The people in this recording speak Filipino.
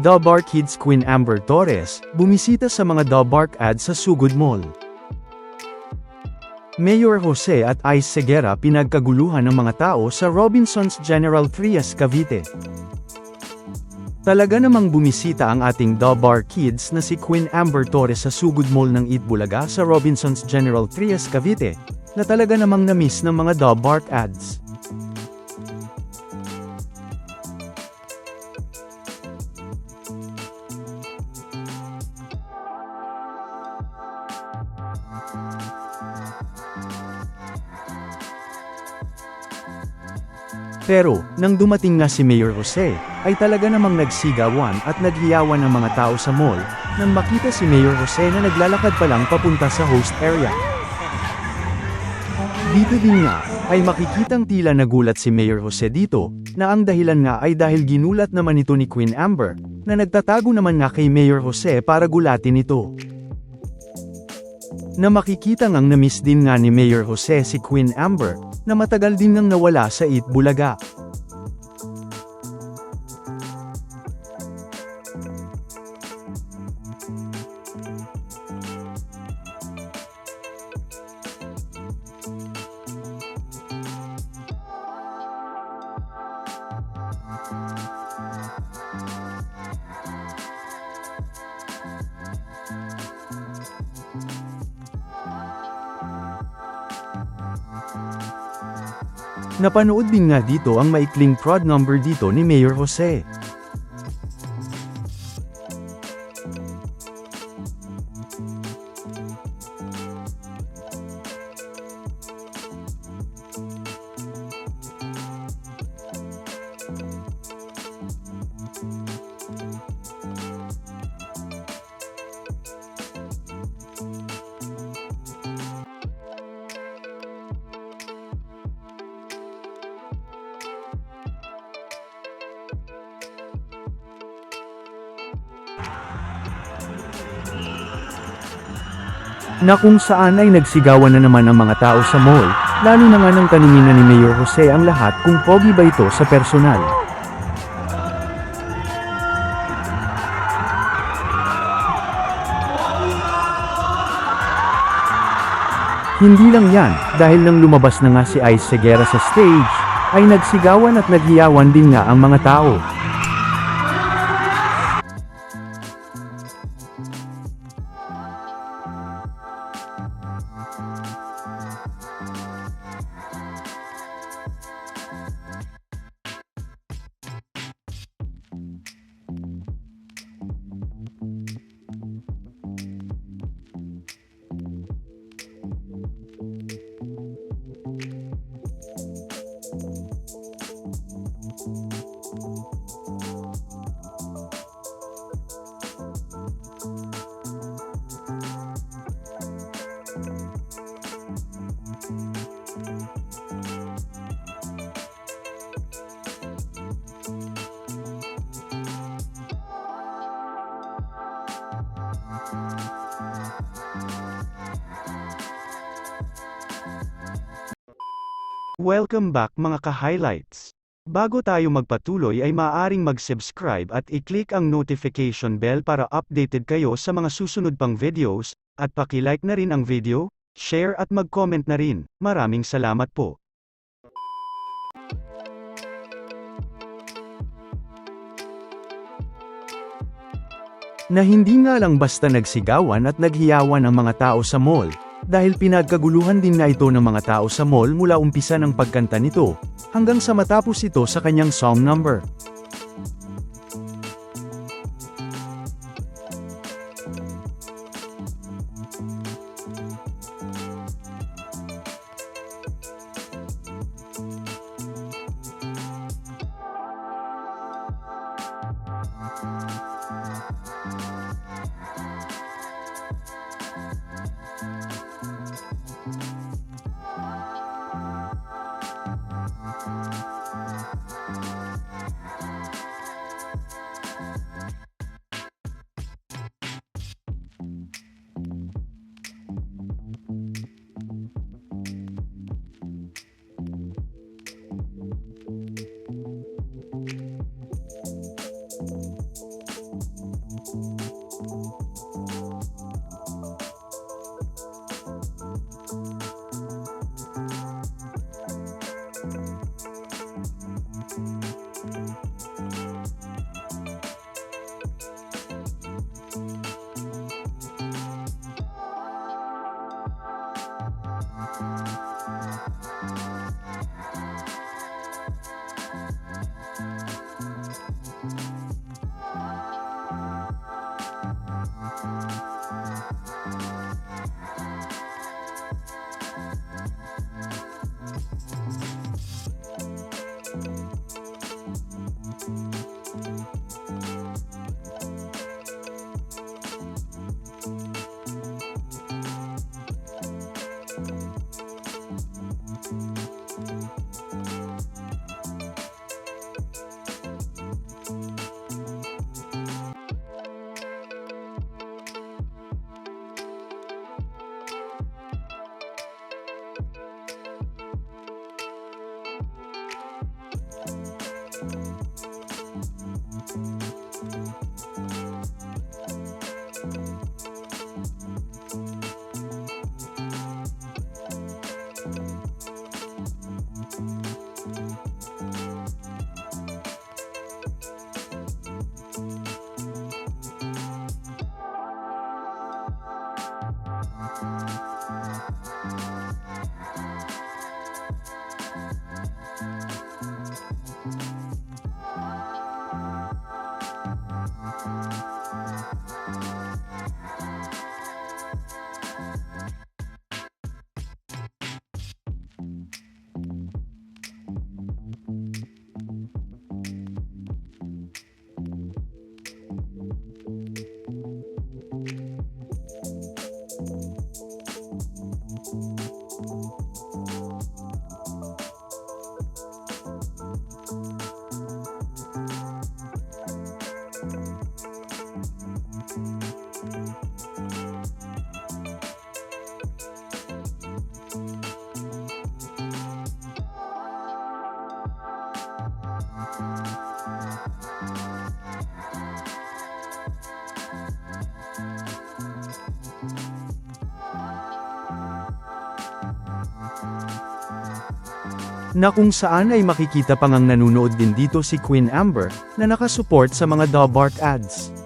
The Bar Kids Queen Amber Torres, bumisita sa mga The Bark ads sa Sugod Mall. Mayor Jose at Ice Seguera pinagkaguluhan ng mga tao sa Robinsons General Trias, Cavite. Talaga namang bumisita ang ating The Bar Kids na si Queen Amber Torres sa Sugod Mall ng Itbulaga sa Robinsons General Trias, Cavite, na talaga namang na-miss ng mga The Bark ads. Pero, nang dumating nga si Mayor Jose, ay talaga namang nagsigawan at naghiyawan ng mga tao sa mall, nang makita si Mayor Jose na naglalakad pa lang papunta sa host area. Dito din nga, ay makikitang tila nagulat si Mayor Jose dito, na ang dahilan nga ay dahil ginulat naman ito ni Queen Amber, na nagtatago naman nga kay Mayor Jose para gulatin ito. Na makikita ngang na-miss din nga ni Mayor Jose si Queen Amber, na matagal din nang nawala sa Itbulaga. Napanood din nga dito ang maikling prod number dito ni Mayor Jose. Na kung saan ay nagsigawan na naman ang mga tao sa mall, lalo na nga nang tanungin na ni Mayor Jose ang lahat kung pogi ba ito sa personal. Hindi lang yan, dahil nang lumabas na nga si Ice Seguera sa stage, ay nagsigawan at naghiyawan din nga ang mga tao. Welcome back mga ka-highlights. Bago tayo magpatuloy ay maaaring mag-subscribe at i-click ang notification bell para updated kayo sa mga susunod pang videos, at paki-like na rin ang video, share at mag-comment na rin. Maraming salamat po. Na hindi nga lang basta nagsigawan at naghiyawan ang mga tao sa mall, dahil pinagkaguluhan din nga ito ng mga tao sa mall mula umpisa ng pagkanta nito, hanggang sa matapos ito sa kanyang song number. Na kung saan ay makikita pang ang nanunood din dito si Queen Amber, na nakasupport sa mga Dabark ads.